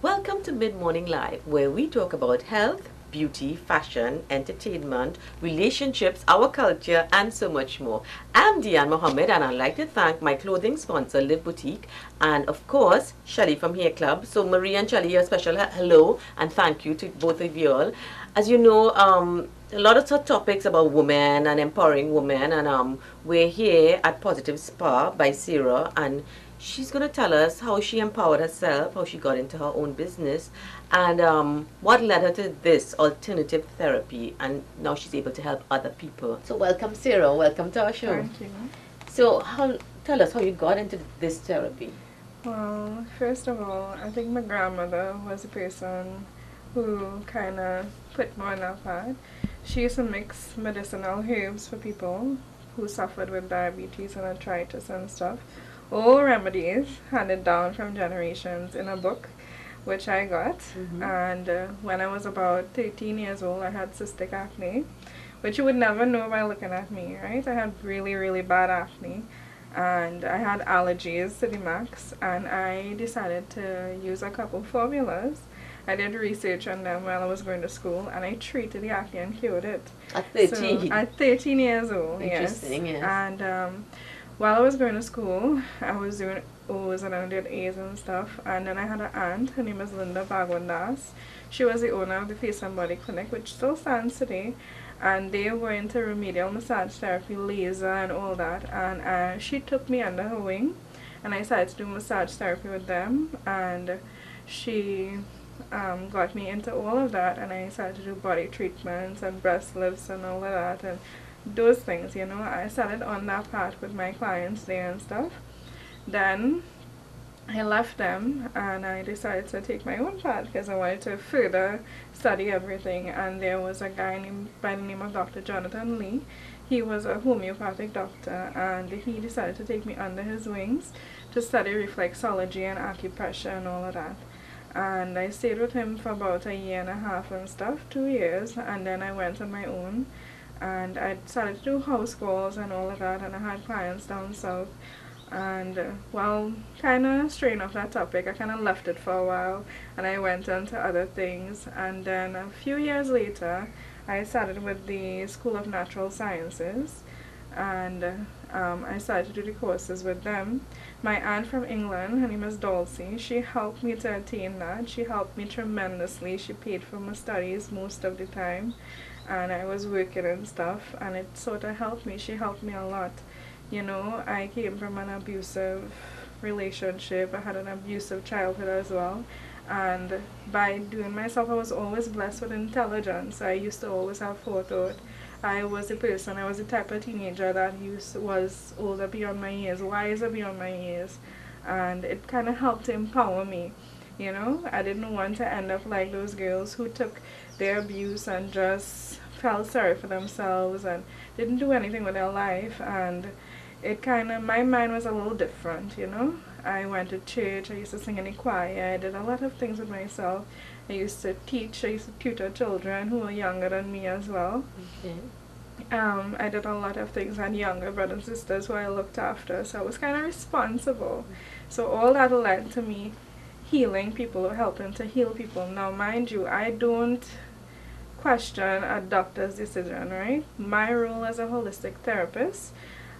Welcome to Mid Morning Live, where we talk about health, beauty, fashion, entertainment, relationships, our culture, and so much more. I'm Diane Mohammed, and I'd like to thank my clothing sponsor, Live Boutique, and of course, Shelly from Hair Club. So, Marie and Shelly, a special hello and thank you to both of you all. As you know, a lot of topics about women and empowering women, and we're here at Positive Spa by Sarah, and she's going to tell us how she empowered herself, how she got into her own business, and what led her to this alternative therapy, and now she's able to help other people. So welcome, Sarah. Welcome to our show. Thank you. So tell us how you got into this therapy. Well, first of all, I think my grandmother was the person who kind of put me on that path. She used to mix medicinal herbs for people who suffered with diabetes and arthritis and stuff. All remedies handed down from generations in a book, which I got. And when I was about 13 years old, I had cystic acne, which you would never know by looking at me, right? I had really, really bad acne, and I had allergies to the max, and I decided to use a couple formulas. I did research on them while I was going to school, and I treated the acne and cured it. At 13? So, at 13 years old, Interesting, yes. And while I was going to school, I was doing O's and I did A's and stuff. And then I had an aunt, her name is Linda Bagwandas. She was the owner of the Face and Body Clinic, which still stands today. And they were into remedial massage therapy, laser, and all that. And she took me under her wing, and I started to do massage therapy with them. And she got me into all of that, and I started to do body treatments and breast lifts and all of that. And those things, you know, I started on that path with my clients there and stuff. Then I left them and I decided to take my own path because I wanted to further study everything. And there was a guy by the name of Dr. Jonathan Lee. He was a homeopathic doctor, and he decided to take me under his wings to study reflexology and acupressure and all of that. And I stayed with him for about a year and a half and stuff, 2 years, and then I went on my own. And I started to do house calls and all of that, and I had clients down south. And well, kind of straying off that topic, I kind of left it for a while, and I went on to other things. And then a few years later, I started with the School of Natural Sciences, and I started to do the courses with them. My aunt from England, her name is Dulcie, she helped me to attain that. She helped me tremendously. She paid for my studies most of the time, and I was working and stuff, and it sort of helped me. She helped me a lot. You know, I came from an abusive relationship. I had an abusive childhood as well, and by doing myself, I was always blessed with intelligence. I used to always have forethought. I was the type of teenager that was older beyond my years, wiser beyond my years, and it kind of helped to empower me. You know, I didn't want to end up like those girls who took their abuse and just felt sorry for themselves and didn't do anything with their life. And it kind of, my mind was a little different, you know. I went to church, I used to sing in the choir, I did a lot of things with myself. I used to teach, I used to tutor children who were younger than me as well. Okay. I did a lot of things. I had younger brothers and sisters who I looked after, so I was kind of responsible. So all that led to me healing people or helping to heal people. Now, mind you, I don't question a doctor's decision, right? My role as a holistic therapist,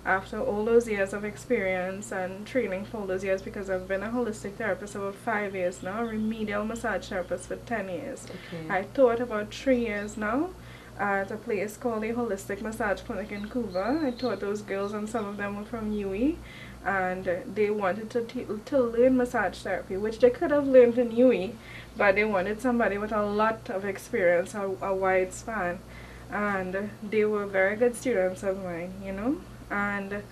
after all those years of experience and training for all those years, because I've been a holistic therapist about 5 years now, a remedial massage therapist for 10 years. Okay. I taught about 3 years now at a place called the Holistic Massage Clinic in Cuba. I taught those girls, and some of them were from UE, and they wanted to learn massage therapy, which they could have learned in UE, but they wanted somebody with a lot of experience, a wide span, and they were very good students of mine, you know. And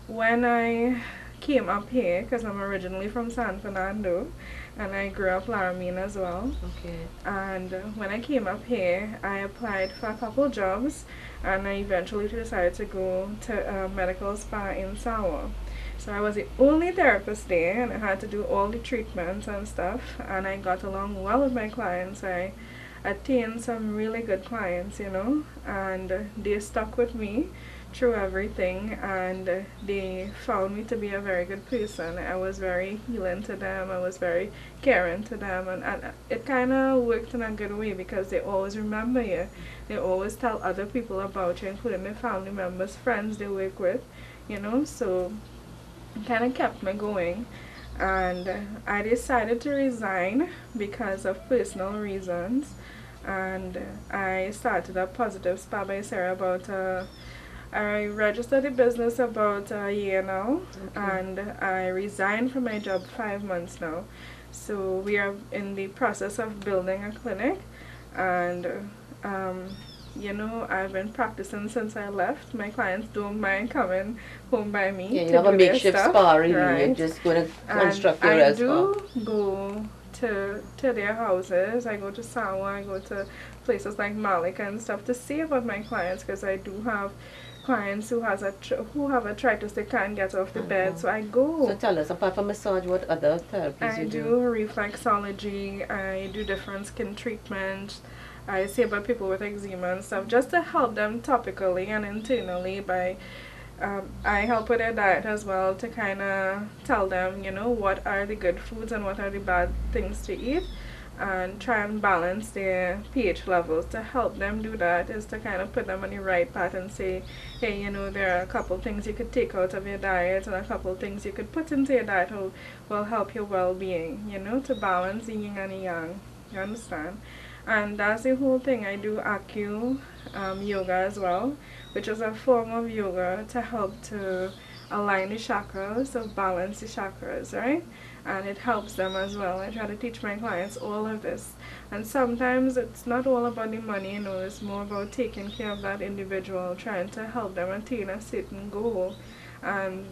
when I came up here, because I'm originally from San Fernando, and I grew up Laramine as well. Okay. And when I came up here, I applied for a couple jobs, and I eventually decided to go to a medical spa in Sawa. So I was the only therapist there, and I had to do all the treatments and stuff, and I got along well with my clients. I attained some really good clients, you know, and they stuck with me through everything, and they found me to be a very good person. I was very healing to them, I was very caring to them, and it kind of worked in a good way because they always remember you. They always tell other people about you, including their family members, friends they work with, so it kind of kept me going. And I decided to resign because of personal reasons, and I started a positive spa by Sarah about I registered the business about a year now, and I resigned from my job 5 months now. So we are in the process of building a clinic, and I've been practicing since I left. My clients don't mind coming home by me. Yeah, you to have a do their makeshift stuff, spa, really. right? You're just going to And construct your I real spa. do go to their houses. I go to Sawa, I go to places like Malika and stuff to see about my clients, because I do have clients who have arthritis they can't get off the bed. So I go. So tell us, apart from massage, what other therapies I you do reflexology. I do different skin treatments. I see about people with eczema and stuff, just to help them topically and internally. I help with their diet as well, to kind of tell them, what are the good foods and what are the bad things to eat, and try and balance their pH levels. To help them do that is to kind of put them on the right path and say, hey, there are a couple things you could take out of your diet and a couple things you could put into your diet who will help your well-being, to balance the yin and the yang. You understand? And that's the whole thing. I do yoga as well, which is a form of yoga to help to align the chakras, so balance the chakras, right? And it helps them as well. I try to teach my clients all of this. And sometimes it's not all about the money, it's more about taking care of that individual, trying to help them attain a certain goal. And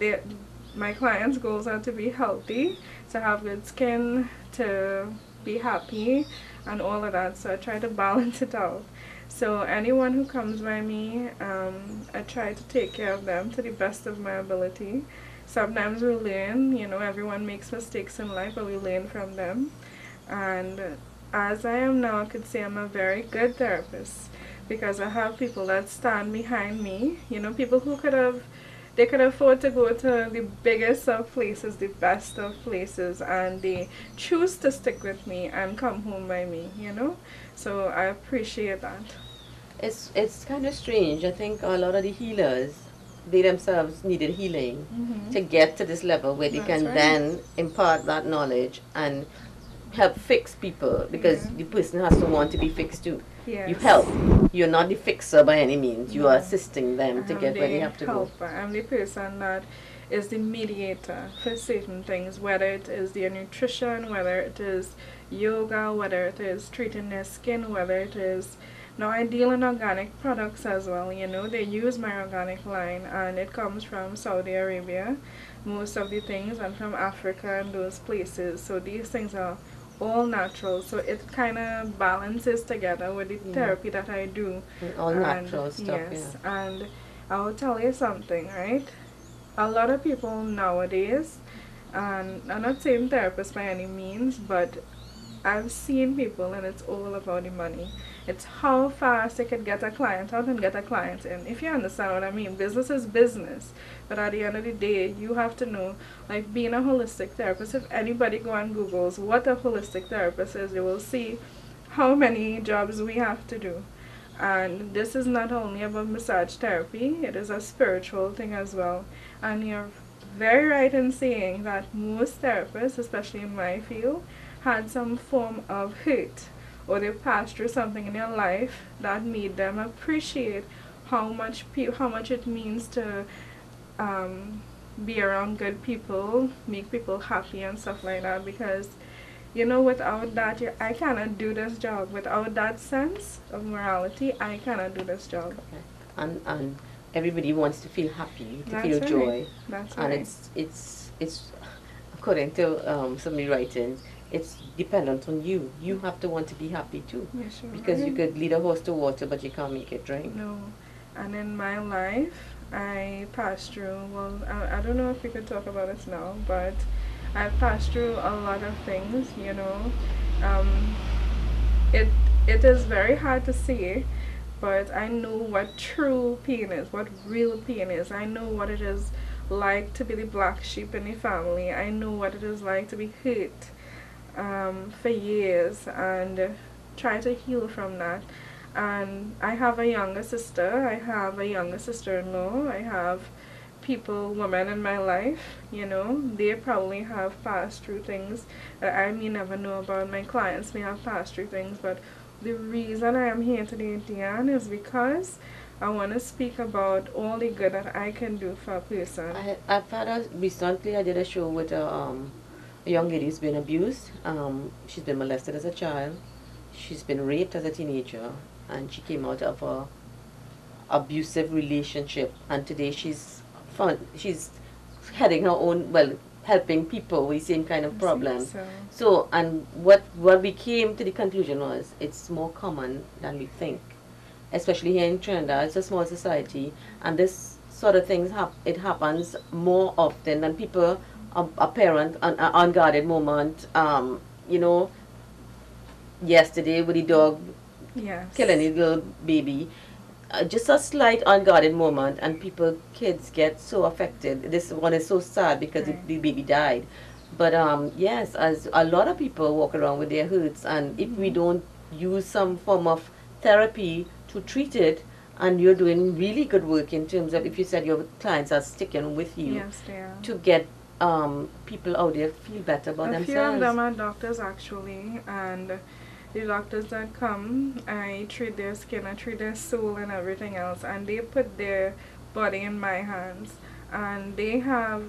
my clients' goals are to be healthy, to have good skin, to be happy, and all of that. So I try to balance it out. So anyone who comes by me, I try to take care of them to the best of my ability. Sometimes we learn, everyone makes mistakes in life, but we learn from them. And as I am now, I could say I'm a very good therapist, because I have people that stand behind me, people who they could afford to go to the biggest of places, the best of places, and they choose to stick with me and come home by me, So I appreciate that. It's kind of strange. I think a lot of the healers, they themselves needed healing to get to this level where they can then impart that knowledge and help fix people, because the person has to want to be fixed too. Yes. You help. You're not the fixer by any means. You are assisting them to get where they have to go. I'm the person that is the mediator for certain things, whether it is their nutrition, whether it is yoga, whether it is treating their skin, whether it is... Now I deal in organic products as well, they use my organic line, and it comes from Saudi Arabia, most of the things, and from Africa and those places. So these things are all natural, so it kind of balances together with the therapy that I do. All natural stuff. Yes, and I will tell you something, right? A lot of people nowadays, and I'm not saying therapists by any means, but I've seen people, and it's all about the money. It's how fast they can get a client out and get a client in. If you understand what I mean, business is business. But at the end of the day, you have to know, like being a holistic therapist, if anybody go on Google's what a holistic therapist is, you will see how many jobs we have to do. And this is not only about massage therapy, it is a spiritual thing as well. And you're very right in saying that most therapists, especially in my field, had some form of hurt, or they passed through something in their life that made them appreciate how much it means to be around good people, make people happy and stuff like that. Because without that, I cannot do this job. Without that sense of morality, I cannot do this job. Okay. And everybody wants to feel happy, to feel joy. That's and right. it's according to some writings, it's dependent on you. You have to want to be happy too. Yeah, sure. Because you could lead a horse to water, but you can't make it drink. No. And in my life, I passed through, I don't know if we could talk about this now, but I passed through a lot of things, It is very hard to say, but I know what true pain is, what real pain is. I know what it is like to be the black sheep in the family. I know what it is like to be hurt for years and try to heal from that. And I have a younger sister, I have a younger sister-in-law, I have people, women in my life, you know, they probably have passed through things that I may never know about. My clients may have passed through things, but the reason I am here today, Diane, is because I want to speak about all the good that I can do for a person. I've had recently I did a show with a young lady who's been abused. She's been molested as a child. She's been raped as a teenager, and she came out of a abusive relationship, and today she's heading her own, well, helping people with the same kind of problem. So, and what we came to the conclusion was it's more common than we think, especially here in Trinidad. It's a small society, and this sort of things it happens more often than people. A parent, an unguarded moment, you know, yesterday with the dog killing his little baby. Just a slight unguarded moment, and kids get so affected. This one is so sad because the baby died. But yes, as a lot of people walk around with their hurts, and if we don't use some form of therapy to treat it, and you're doing really good work in terms of, if you said your clients are sticking with you, to get people out there feel better about themselves. A few of them are doctors actually, and the doctors that come, I treat their skin, I treat their soul and everything else, and they put their body in my hands, and they have,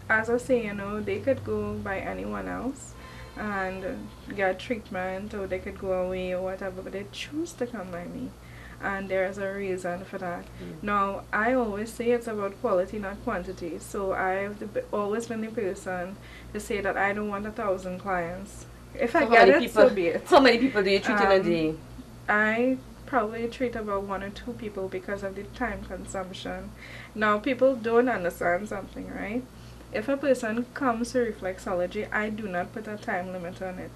as I say, you know, they could go by anyone else and get treatment, or they could go away or whatever, but they choose to come by me, and there's a reason for that. Now, I always say it's about quality, not quantity. So I've always been the person to say that I don't want 1,000 clients. If I get it, so be it. How many people do you treat in a day? I probably treat about 1 or 2 people because of the time consumption. Now, people don't understand something, right? If a person comes to reflexology, I do not put a time limit on it.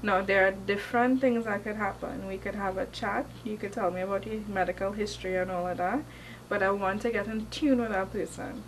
Now, there are different things that could happen. We could have a chat. You could tell me about your medical history and all of that. But I want to get in tune with that person.